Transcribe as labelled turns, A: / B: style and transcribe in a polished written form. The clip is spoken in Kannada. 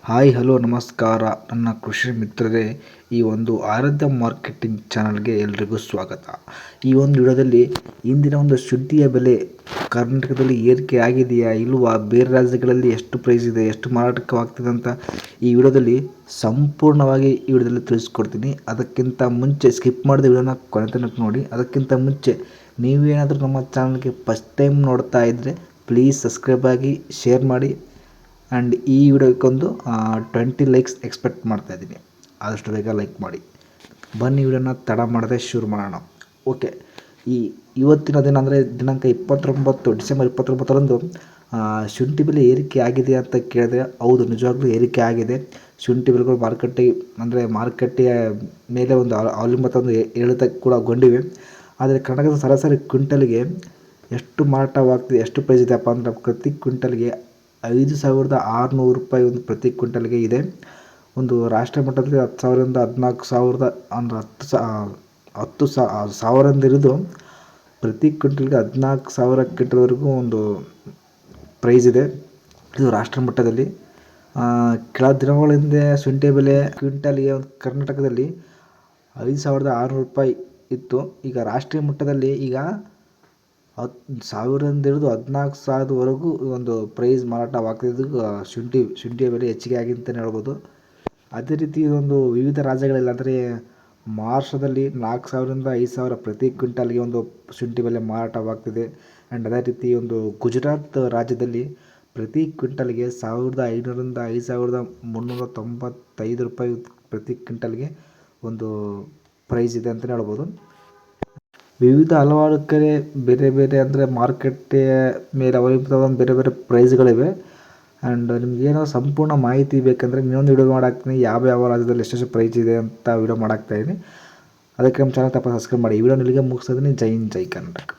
A: ಹಾಯ್ ಹಲೋ ನಮಸ್ಕಾರ ನನ್ನ ಕೃಷಿ ಮಿತ್ರರೇ. ಈ ಒಂದು ಆರಾಧ್ಯ ಮಾರ್ಕೆಟಿಂಗ್ ಚಾನಲ್ಗೆ ಎಲ್ರಿಗೂ ಸ್ವಾಗತ. ಈ ಒಂದು ವಿಡಿಯೋದಲ್ಲಿ ಇಂದಿನ ಒಂದು ಶುಂಠಿಯ ಬೆಲೆ ಕರ್ನಾಟಕದಲ್ಲಿ ಏರಿಕೆ ಆಗಿದೆಯಾ ಇಲ್ವಾ, ಬೇರೆ ರಾಜ್ಯಗಳಲ್ಲಿ ಎಷ್ಟು ಪ್ರೈಸ್ ಇದೆ, ಎಷ್ಟು ಮಾರಾಟವಾಗ್ತಿದೆ ಅಂತ ಈ ವಿಡಿಯೋದಲ್ಲಿ ಸಂಪೂರ್ಣವಾಗಿ ಈ ವಿಡಿಯೋದಲ್ಲಿ ತಿಳಿಸ್ಕೊಡ್ತೀನಿ. ಅದಕ್ಕಿಂತ ಮುಂಚೆ ಸ್ಕಿಪ್ ಮಾಡಿದ ವಿಡಿಯೋನ ಕೊನೆ ತನಕ ನೋಡಿ. ಅದಕ್ಕಿಂತ ಮುಂಚೆ ನೀವೇನಾದರೂ ನಮ್ಮ ಚಾನಲ್ಗೆ ಫಸ್ಟ್ ಟೈಮ್ ನೋಡ್ತಾ ಇದ್ದರೆ ಪ್ಲೀಸ್ ಸಬ್ಸ್ಕ್ರೈಬ್ ಆಗಿ, ಶೇರ್ ಮಾಡಿ ಆ್ಯಂಡ್ ಈ ವಿಡಿಯೋಕ್ಕೊಂದು 20 ಲೈಕ್ಸ್ ಎಕ್ಸ್ಪೆಕ್ಟ್ ಮಾಡ್ತಾಯಿದ್ದೀನಿ. ಆದಷ್ಟು ಬೇಗ ಲೈಕ್ ಮಾಡಿ. ಬನ್ನಿ ವಿಡಿಯೋನ ತಡ ಮಾಡದೆ ಶುರು ಮಾಡೋಣ. ಓಕೆ, ಇವತ್ತಿನ ದಿನ ಅಂದರೆ ದಿನಾಂಕ ಡಿಸೆಂಬರ್ 29ರಂದು ಶುಂಠಿ ಬೆಲೆ ಏರಿಕೆ ಆಗಿದೆ ಅಂತ ಕೇಳಿದ್ರೆ ಹೌದು, ನಿಜವಾಗ್ಲೂ ಏರಿಕೆ ಆಗಿದೆ. ಶುಂಠಿ ಬೆಲೆಗಳು ಮಾರುಕಟ್ಟೆಯ ಮೇಲೆ ಒಂದು ಅವಲಂಬಿತ ಒಂದು ಏರಿಳಿತ ಕೂಡ ಗೊಂಡಿವೆ. ಆದರೆ ಕರ್ನಾಟಕದ ಸರಾಸರಿ ಕ್ವಿಂಟಲ್ಗೆ ಎಷ್ಟು ಮಾರಾಟವಾಗ್ತಿದೆ, ಎಷ್ಟು ಪ್ರೈಸ್ ಇದೆಯಪ್ಪ ಅಂದರೆ ಪ್ರತಿ ಕ್ವಿಂಟಲ್ಗೆ 5,600 ರೂಪಾಯಿ ಒಂದು ಪ್ರತಿ ಕ್ವಿಂಟಲ್ಗೆ ಇದೆ. ಒಂದು ರಾಷ್ಟ್ರ ಮಟ್ಟದಲ್ಲಿ 10,000ರಿಂದ 14,000 ಅಂದರೆ 10,000ರಿಂದ ಹಿಡಿದು ಪ್ರತಿ ಕ್ವಿಂಟಲ್ಗೆ 14,000 ಕ್ವಿಂಟಲ್ವರೆಗೂ ಒಂದು ಪ್ರೈಸ್ ಇದೆ. ಇದು ರಾಷ್ಟ್ರ ಮಟ್ಟದಲ್ಲಿ. ಕೆಲ ದಿನಗಳ ಹಿಂದೆ ಶುಂಠಿ ಬೆಲೆ ಕ್ವಿಂಟಲ್ಗೆ ಕರ್ನಾಟಕದಲ್ಲಿ 5,600 ರೂಪಾಯಿ ಇತ್ತು. ಈಗ ರಾಷ್ಟ್ರೀಯ ಮಟ್ಟದಲ್ಲಿ ಈಗ 10,000ರಿಂದ ಹಿಡಿದು 14,000ವರೆಗೂ ಒಂದು ಪ್ರೈಸ್ ಮಾರಾಟವಾಗ್ತಿದ್ದು ಶುಂಠಿಯ ಬೆಲೆ ಹೆಚ್ಚಿಗೆ ಆಗಿದೆ ಅಂತಲೇ ಹೇಳ್ಬೋದು. ಅದೇ ರೀತಿ ಒಂದು ವಿವಿಧ ರಾಜ್ಯಗಳಲ್ಲಿ ಅಂದರೆ ಮಹಾರಾಷ್ಟ್ರದಲ್ಲಿ 4,000ರಿಂದ 5,000 ಪ್ರತಿ ಕ್ವಿಂಟಲ್ಗೆ ಒಂದು ಶುಂಠಿ ಬೆಲೆ ಮಾರಾಟವಾಗ್ತಿದೆ. ಆ್ಯಂಡ್ ಅದೇ ರೀತಿ ಒಂದು ಗುಜರಾತ್ ರಾಜ್ಯದಲ್ಲಿ ಪ್ರತಿ ಕ್ವಿಂಟಲ್ಗೆ 1,500ರಿಂದ 5,395 ರೂಪಾಯಿ ಪ್ರತಿ ಕ್ವಿಂಟಲ್ಗೆ ಒಂದು ಪ್ರೈಸ್ ಇದೆ ಅಂತಲೇ ಹೇಳ್ಬೋದು. ವಿವಿಧ ಹಲವಾರು ಕಡೆ ಬೇರೆ ಬೇರೆ ಅಂದರೆ ಮಾರುಕಟ್ಟೆಯ ಮೇಲೆ ಅವಲಂಬಿತವಾದ ಬೇರೆ ಬೇರೆ ಪ್ರೈಸ್ಗಳಿವೆ. ಆ್ಯಂಡ್ ನಿಮಗೇನೋ ಸಂಪೂರ್ಣ ಮಾಹಿತಿ ಬೇಕಂದರೆ ಇನ್ನೊಂದು ವಿಡಿಯೋ ಮಾಡಾಕ್ತೀನಿ, ಯಾವ ರಾಜ್ಯದಲ್ಲಿ ಎಷ್ಟೆಷ್ಟು ಪ್ರೈಸ್ ಇದೆ ಅಂತ ವಿಡಿಯೋ ಮಾಡಾಕ್ತಾಯಿದ್ದೀನಿ. ಅದಕ್ಕೆ ನಮ್ಮ ಚಾನಲ್ ತಪ್ಪದೆ ಸಬ್ಸ್ಕ್ರೈಬ್ ಮಾಡಿ. ಈ ವಿಡಿಯೋ ಇಲ್ಲಿಗೆ ಮುಗಿಸ್ತಾ ಇದ್ದೀನಿ. ಜೈ ಹಿಂದ್, ಜೈ ಕರ್ನಾಟಕ.